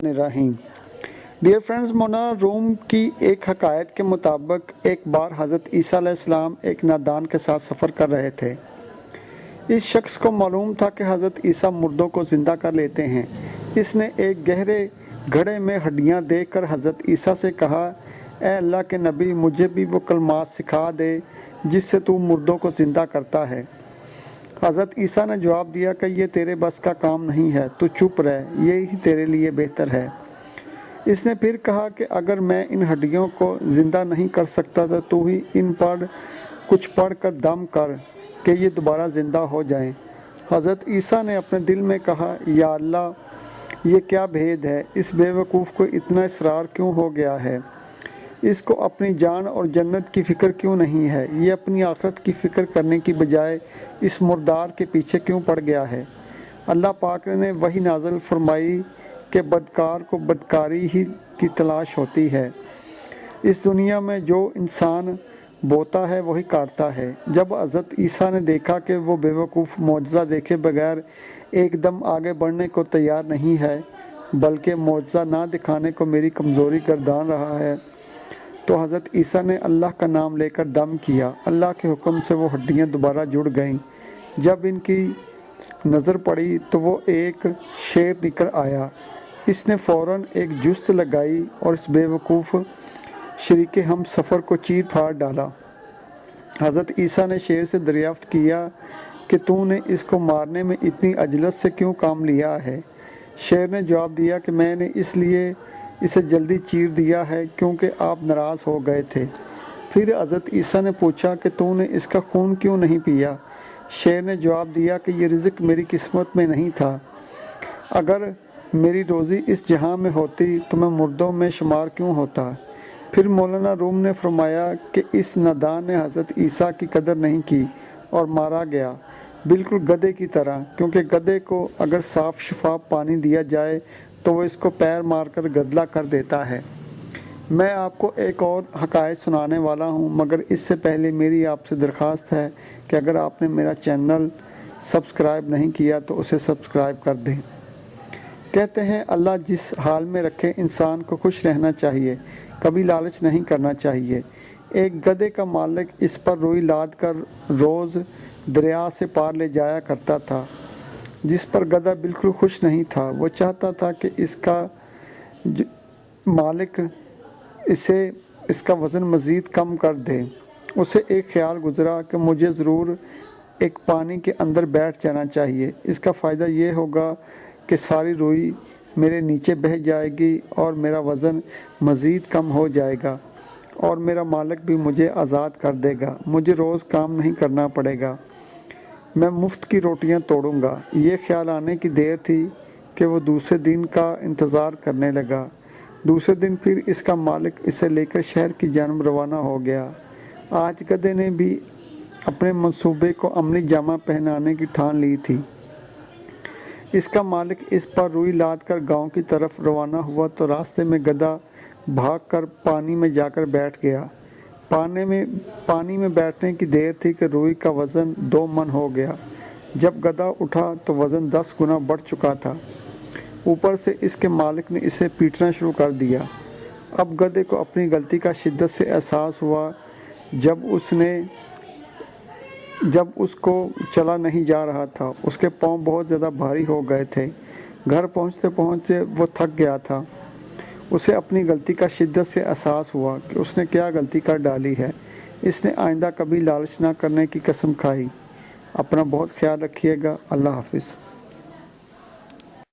रहीम। Dear friends, मौलाना room की एक हकायत के मुताबिक एक बार हज़रत ईसा अलैहिस्सलाम एक नादान के साथ सफ़र कर रहे थे। इस शख्स को मालूम था कि हज़रत ईसा मुर्दों को ज़िंदा कर लेते हैं। इसने एक गहरे घड़े में हड्डियां देखकर हज़रत ईसा से कहा, ए अल्लाह के नबी, मुझे भी वो कलमात सिखा दे जिससे तू मुर्दों को ज़िंदा करता है। हज़रत ईसा ने जवाब दिया कि ये तेरे बस का काम नहीं है, तू चुप रह, यही तेरे लिए बेहतर है। इसने फिर कहा कि अगर मैं इन हड्डियों को ज़िंदा नहीं कर सकता तो तू ही इन पर कुछ पढ़ कर दम कर कि ये दोबारा ज़िंदा हो जाएं। हज़रत ईसा ने अपने दिल में कहा, या अल्लाह, ये क्या भेद है, इस बेवकूफ़ को इतना इसरार क्यों हो गया है, इसको अपनी जान और जन्नत की फ़िक्र क्यों नहीं है, ये अपनी आखिरत की फ़िक्र करने की बजाय इस मुर्दार के पीछे क्यों पड़ गया है। अल्लाह पाक ने वही नाज़िल फरमाई कि बदकार को बदकारी ही की तलाश होती है। इस दुनिया में जो इंसान बोता है वही काटता है। जब हज़रत ईसा ने देखा कि वो बेवकूफ़ मौजज़ा देखे बगैर एकदम आगे बढ़ने को तैयार नहीं है, बल्कि मौजज़ा ना दिखाने को मेरी कमज़ोरी गर्दान रहा है, तो हज़रत ईसा ने अल्लाह का नाम लेकर दम किया। अल्लाह के हुक्म से वो हड्डियाँ दोबारा जुड़ गईं। जब इनकी नज़र पड़ी तो वो एक शेर निकल आया। इसने फ़ौरन एक जुस्त लगाई और इस बेवकूफ़ शरीके हम सफ़र को चीर फाड़ डाला। हज़रत ईसा ने शेर से दरियाफ़्त किया कि तूने इसको मारने में इतनी अजलत से क्यों काम लिया है। शेर ने जवाब दिया कि मैंने इसलिए इसे जल्दी चीर दिया है क्योंकि आप नाराज़ हो गए थे। फिर हज़रत ईसा ने पूछा कि तूने इसका खून क्यों नहीं पिया। शेर ने जवाब दिया कि ये रिज़्क मेरी किस्मत में नहीं था। अगर मेरी रोज़ी इस जहां में होती तो मैं मुर्दों में शुमार क्यों होता। फिर मौलाना रूम ने फरमाया कि इस नादान ने हज़रत ईसा की कदर नहीं की और मारा गया, बिल्कुल गधे की तरह, क्योंकि गधे को अगर साफ़ शफाफ पानी दिया जाए तो वो इसको पैर मारकर गदला कर देता है। मैं आपको एक और हकायत सुनाने वाला हूँ, मगर इससे पहले मेरी आपसे दरख्वास्त है कि अगर आपने मेरा चैनल सब्सक्राइब नहीं किया तो उसे सब्सक्राइब कर दें। कहते हैं अल्लाह जिस हाल में रखे इंसान को खुश रहना चाहिए, कभी लालच नहीं करना चाहिए। एक गधे का मालिक इस पर रुई लाद कर रोज़ दरिया से पार ले जाया करता था, जिस पर गधा बिल्कुल खुश नहीं था। वो चाहता था कि इसका मालिक इसका वज़न मज़ीद कम कर दे। उसे एक ख़्याल गुज़रा कि मुझे ज़रूर एक पानी के अंदर बैठ जाना चाहिए। इसका फ़ायदा ये होगा कि सारी रुई मेरे नीचे बह जाएगी और मेरा वज़न मज़ीद कम हो जाएगा और मेरा मालिक भी मुझे आज़ाद कर देगा। मुझे रोज़ काम नहीं करना पड़ेगा, मैं मुफ्त की रोटियां तोड़ूंगा। ये ख्याल आने की देर थी कि वो दूसरे दिन का इंतज़ार करने लगा। दूसरे दिन फिर इसका मालिक इसे लेकर शहर की जानब रवाना हो गया। आज गधे ने भी अपने मंसूबे को अमली जामा पहनाने की ठान ली थी। इसका मालिक इस पर रुई लाद कर गाँव की तरफ रवाना हुआ तो रास्ते में गधा भागकर पानी में जाकर बैठ गया। पानी में बैठने की देर थी कि रुई का वज़न 2 मन हो गया। जब गधा उठा तो वज़न 10 गुना बढ़ चुका था। ऊपर से इसके मालिक ने इसे पीटना शुरू कर दिया। अब गधे को अपनी गलती का शिद्दत से एहसास हुआ। जब उसको चला नहीं जा रहा था, उसके पाँव बहुत ज़्यादा भारी हो गए थे। घर पहुँचते पहुँचते वो थक गया था। उसे अपनी गलती का शिद्दत से एहसास हुआ कि उसने क्या गलती कर डाली है। इसने आइंदा कभी लालच ना करने की कसम खाई। अपना बहुत ख्याल रखिएगा। अल्लाह हाफिज़।